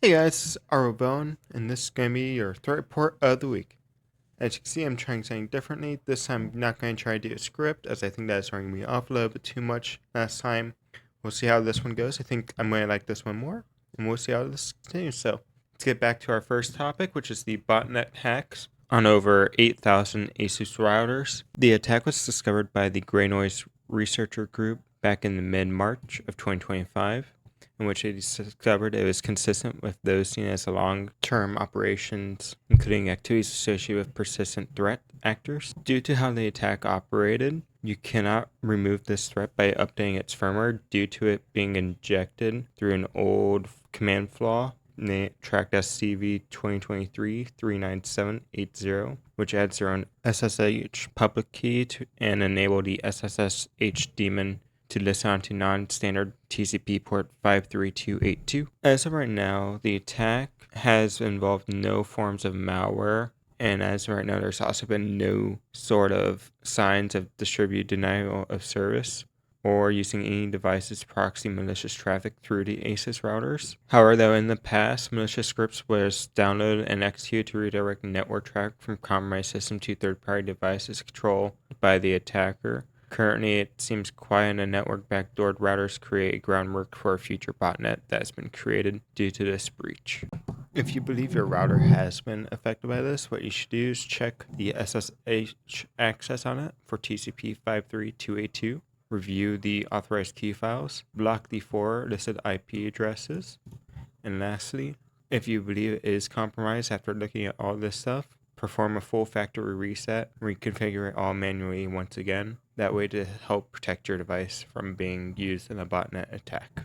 Hey guys, this is Arobone, and this is going to be your threat report of the week. As you can see, I'm trying something differently. This time, I'm not going to try to do a script, as I think that's throwing me off a little bit too much last time. We'll see how this one goes. I think I'm going to like this one more, and we'll see how this continues. So, let's get back to our first topic, which is the botnet hacks on over 8,000 ASUS routers. The attack was discovered by the Grey Noise Researcher Group back in mid-March of 2025. In which they discovered it was consistent with those seen as long-term operations, including activities associated with persistent threat actors. Due to how the attack operated, you cannot remove this threat by updating its firmware due to it being injected through an old command flaw tracked as CV 2023-39780, which adds their own SSH public key and enable the SSH daemon to listen onto non-standard TCP port 53282. As of right now, the attack has involved no forms of malware, and as of right now, there's also been no sort of signs of distributed denial of service or using any devices to proxy malicious traffic through the ASUS routers. However, though, in the past, malicious scripts was downloaded and executed to redirect network traffic from compromised system to third-party devices controlled by the attacker. Currently, it seems quiet and network backdoored routers create groundwork for a future botnet that has been created due to this breach. If you believe your router has been affected by this, what you should do is check the SSH access on it for TCP 53282, review the authorized key files, block the 4 listed IP addresses, and lastly, if you believe it is compromised after looking at all this stuff, perform a full factory reset, reconfigure it all manually once again, that way to help protect your device from being used in a botnet attack.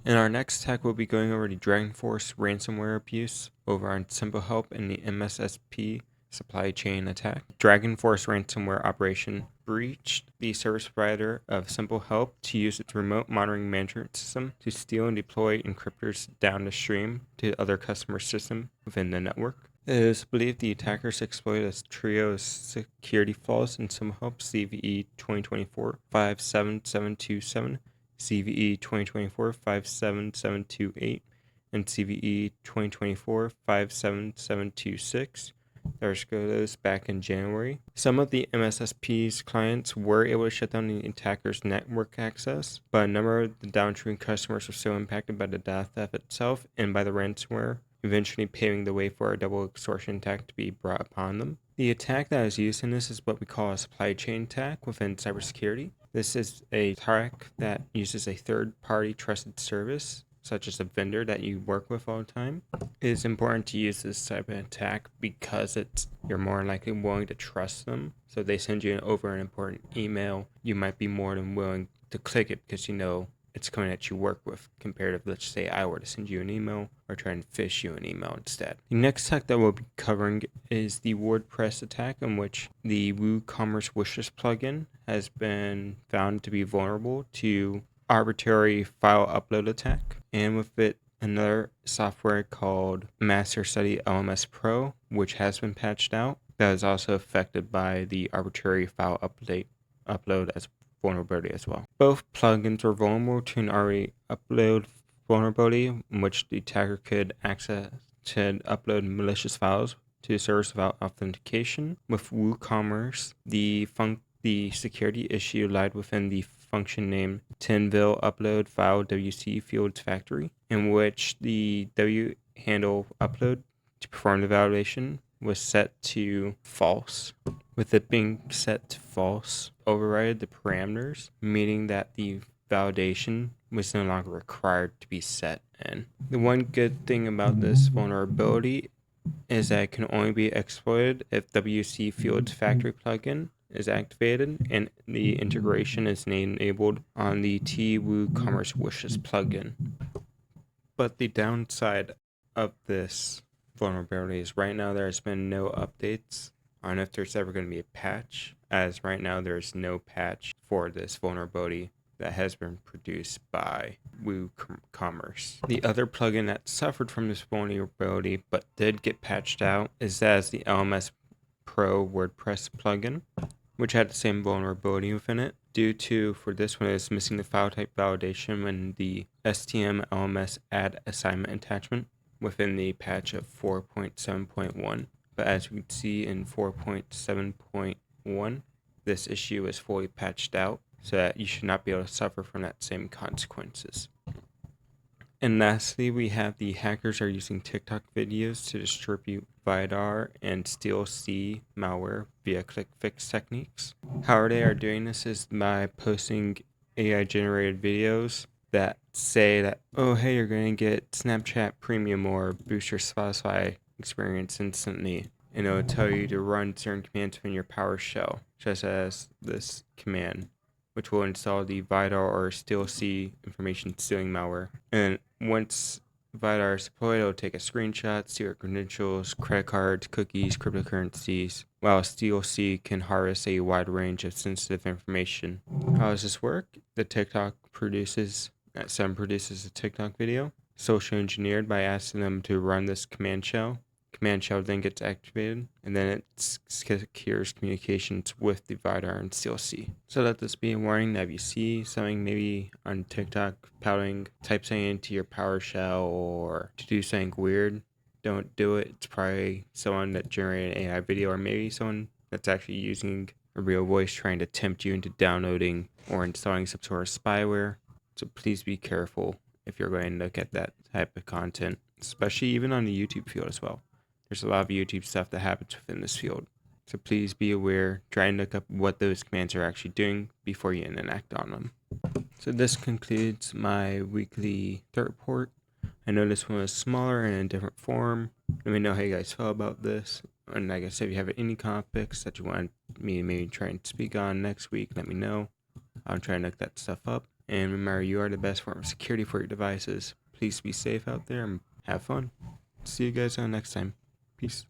In our next attack, we'll be going over the DragonForce ransomware abuse over on SimpleHelp and the MSSP supply chain attack. DragonForce ransomware operation breached the service provider of SimpleHelp to use its remote monitoring management system to steal and deploy encryptors down the stream to other customer systems within the network. It is believed the attackers exploited a trio of security flaws in SimpleHelp CVE 2024-57727, CVE 2024-57728, and CVE 2024-57726. There's those back in January. Some of the MSSP's clients were able to shut down the attacker's network access, but a number of the downstream customers were still impacted by the data theft itself and by the ransomware, eventually paving the way for a double extortion attack to be brought upon them. The attack that is used in this is what we call a supply chain attack within cybersecurity. This is a attack that uses a third-party trusted service, such as a vendor that you work with all the time. It is important to use this type of attack because you're more likely willing to trust them. So they send you an important email, you might be more than willing to click it because you know it's coming that you work with, compared to, let's say, I were to send you an email or try and fish you an email instead. The next attack that we'll be covering is the WordPress attack, in which the WooCommerce wishlist plugin has been found to be vulnerable to arbitrary file upload attack, and with it another software called Master Study LMS Pro, which has been patched out, that is also affected by the arbitrary file upload as vulnerability as well. Both plugins were vulnerable to an already upload vulnerability, in which the attacker could upload malicious files to the service without authentication. With WooCommerce, the security issue lied within the function named Tinville upload file WC fields factory, in which the W handle upload to perform the validation was set to false. With it being set to false, overrided the parameters, meaning that the validation was no longer required to be set in. The one good thing about this vulnerability is that it can only be exploited if WC Fields Factory plugin is activated and the integration is enabled on the WooCommerce Wishlist plugin. But the downside of this vulnerability is right now there's been no updates on if there's ever going to be a patch, as right now there's no patch for this vulnerability that has been produced by WooCommerce. The other plugin that suffered from this vulnerability but did get patched out is the LMS Pro WordPress plugin, which had the same vulnerability within it. Due to, for this one, it's missing the file type validation when the STM LMS add assignment attachment within the patch of 4.7.1, but as we can see in 4.7.1, this issue is fully patched out, so that you should not be able to suffer from that same consequences. And lastly, we have the hackers are using TikTok videos to distribute VIDAR and StealC malware via click fix techniques. How they are doing this is by posting AI generated videos that say that, oh, hey, you're going to get Snapchat Premium or boost your Spotify experience instantly. And it'll tell you to run certain commands within your PowerShell, such as this command, which will install the VIDAR or StealC information stealing malware. And once VIDAR is deployed, it'll take a screenshot, steal your credentials, credit cards, cookies, cryptocurrencies, while StealC can harvest a wide range of sensitive information. How does this work? The TikTok produces a TikTok video, social engineered by asking them to run this command shell. Command shell then gets activated, and then it secures communications with the VIDAR and StealC. So let this be a warning that if you see something maybe on TikTok pouting, type something into your PowerShell or to do something weird, don't do it. It's probably someone that generated an AI video, or maybe someone that's actually using a real voice trying to tempt you into downloading or installing some sort of spyware. So please be careful if you're going to look at that type of content, especially even on the YouTube field as well. There's a lot of YouTube stuff that happens within this field. So please be aware, try and look up what those commands are actually doing before you enact on them. So this concludes my weekly threat report. I know this one was smaller and in a different form. Let me know how you guys felt about this. And like I said, if you have any topics that you want me to maybe try and speak on next week, let me know. I'll try and look that stuff up. And remember, you are the best form of security for your devices. Please be safe out there and have fun. See you guys on next time. Peace.